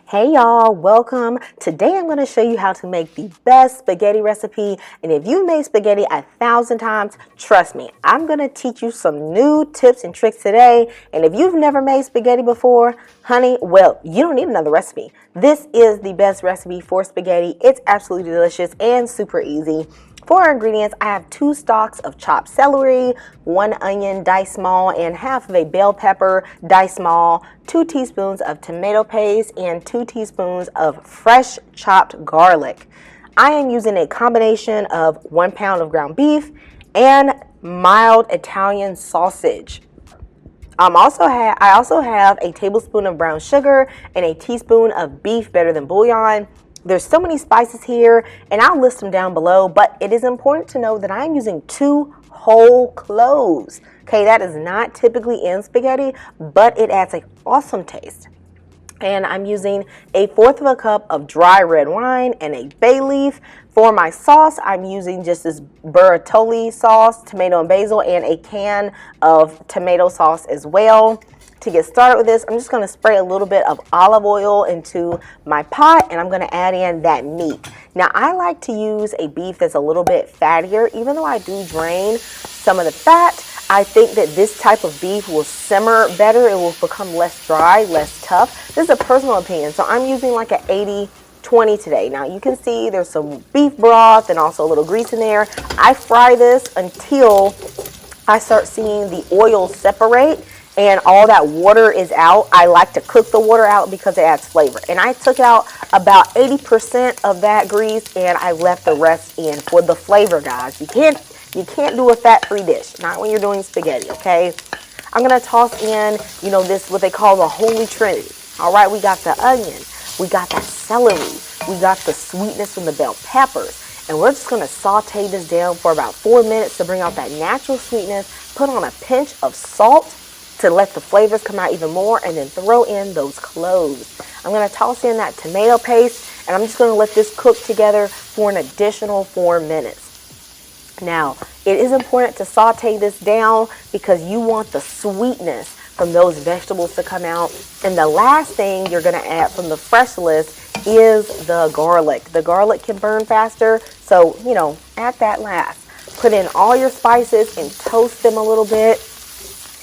Hey y'all, welcome. Today I'm going to show you how to make the best spaghetti recipe. And if you've made spaghetti 1,000 times, trust me, I'm going to teach you some new tips and tricks today. And if you've never made spaghetti before, honey, well, you don't need another recipe. This is the best recipe for spaghetti. It's absolutely delicious and super easy. For our ingredients, I have 2 stalks of chopped celery, 1 onion diced small, and half of a bell pepper diced small, 2 teaspoons of tomato paste, and 2 teaspoons of fresh chopped garlic. I am using a combination of 1 pound of ground beef and mild Italian sausage. I also have a tablespoon of brown sugar and a teaspoon of beef better than bouillon. There's so many spices here, and I'll list them down below, but it is important to know that I'm using 2 whole cloves. Okay, that is not typically in spaghetti, but it adds an awesome taste. And I'm using 1/4 cup of dry red wine and a bay leaf. For my sauce, I'm using just this burratoli sauce, tomato and basil, and a can of tomato sauce as well. To get started with this, I'm just going to spray a little bit of olive oil into my pot, and I'm going to add in that meat. Now, I like to use a beef that's a little bit fattier. Even though I do drain some of the fat, I think that this type of beef will simmer better. It will become less dry, less tough. This is a personal opinion, so I'm using like an 80-20 today. Now, you can see there's some beef broth and also a little grease in there. I fry this until I start seeing the oil separate and all that water is out. I like to cook the water out because it adds flavor. And I took out about 80% of that grease and I left the rest in for the flavor, guys. You can't do a fat-free dish, not when you're doing spaghetti, okay? I'm gonna toss in, this what they call the Holy Trinity. All right, we got the onion, we got that celery, we got the sweetness from the bell peppers. And we're just gonna saute this down for about 4 minutes to bring out that natural sweetness. Put on a pinch of salt to let the flavors come out even more, and then throw in those cloves. I'm going to toss in that tomato paste, and I'm just going to let this cook together for an additional 4 minutes. Now, it is important to saute this down because you want the sweetness from those vegetables to come out. And the last thing you're going to add from the fresh list is the garlic. The garlic can burn faster, so, add that last. Put in all your spices and toast them a little bit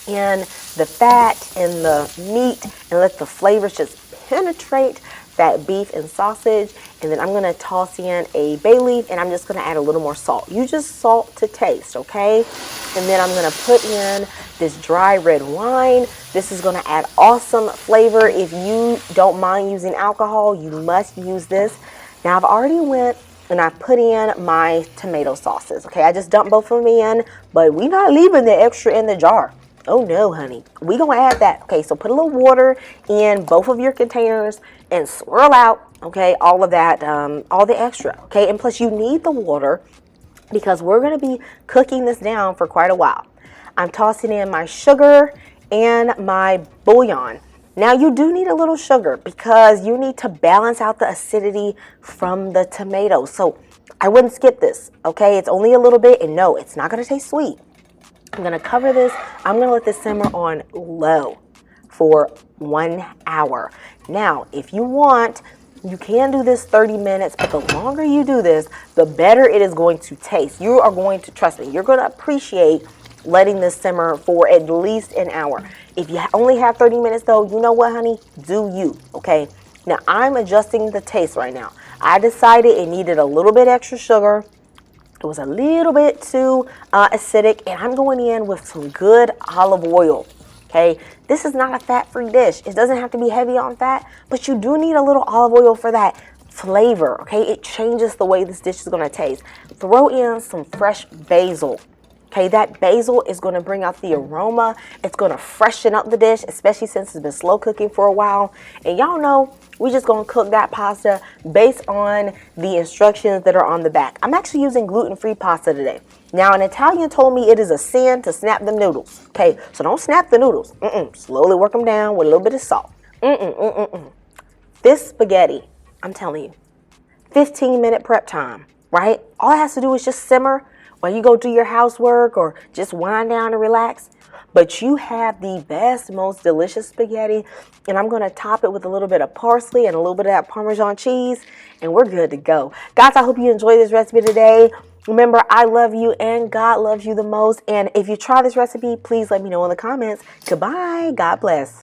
in the fat and the meat, and let the flavors just penetrate that beef and sausage. And then I'm going to toss in a bay leaf, and I'm just going to add a little more salt. You just salt to taste, okay? And then I'm going to put in this dry red wine. This is going to add awesome flavor. If you don't mind using alcohol, you must use this. Now, I've already went and I put in my tomato sauces, okay? I just dumped both of them in, but we're not leaving the extra in the jar. Oh no, honey. We're going to add that. Okay, so put a little water in both of your containers and swirl out, okay, all of that, all the extra, okay? And plus you need the water because we're going to be cooking this down for quite a while. I'm tossing in my sugar and my bouillon. Now you do need a little sugar because you need to balance out the acidity from the tomatoes. So I wouldn't skip this, okay? It's only a little bit, and no, it's not going to taste sweet. I'm going to cover this. I'm going to let this simmer on low for 1 hour. Now, if you want, you can do this 30 minutes, but the longer you do this, the better it is going to taste. You are going to, trust me, you're going to appreciate letting this simmer for at least an hour. If you only have 30 minutes though, you know what, honey? Do you, okay? Now, I'm adjusting the taste right now. I decided it needed a little bit extra sugar. It was a little bit too acidic, and I'm going in with some good olive oil, okay? This is not a fat-free dish. It doesn't have to be heavy on fat, but you do need a little olive oil for that flavor, okay? It changes the way this dish is going to taste. Throw in some fresh basil, okay? That basil is going to bring out the aroma. It's going to freshen up the dish, especially since it's been slow cooking for a while. And y'all know, we're just going to cook that pasta based on the instructions that are on the back. I'm actually using gluten-free pasta today. Now, an Italian told me it is a sin to snap them noodles. Okay, so don't snap the noodles. Slowly work them down with a little bit of salt. This spaghetti, I'm telling you, 15-minute prep time, right? All it has to do is just simmer while you go do your housework or just wind down and relax. But you have the best, most delicious spaghetti. And I'm going to top it with a little bit of parsley and a little bit of that Parmesan cheese. And we're good to go. Guys, I hope you enjoyed this recipe today. Remember, I love you and God loves you the most. And if you try this recipe, please let me know in the comments. Goodbye. God bless.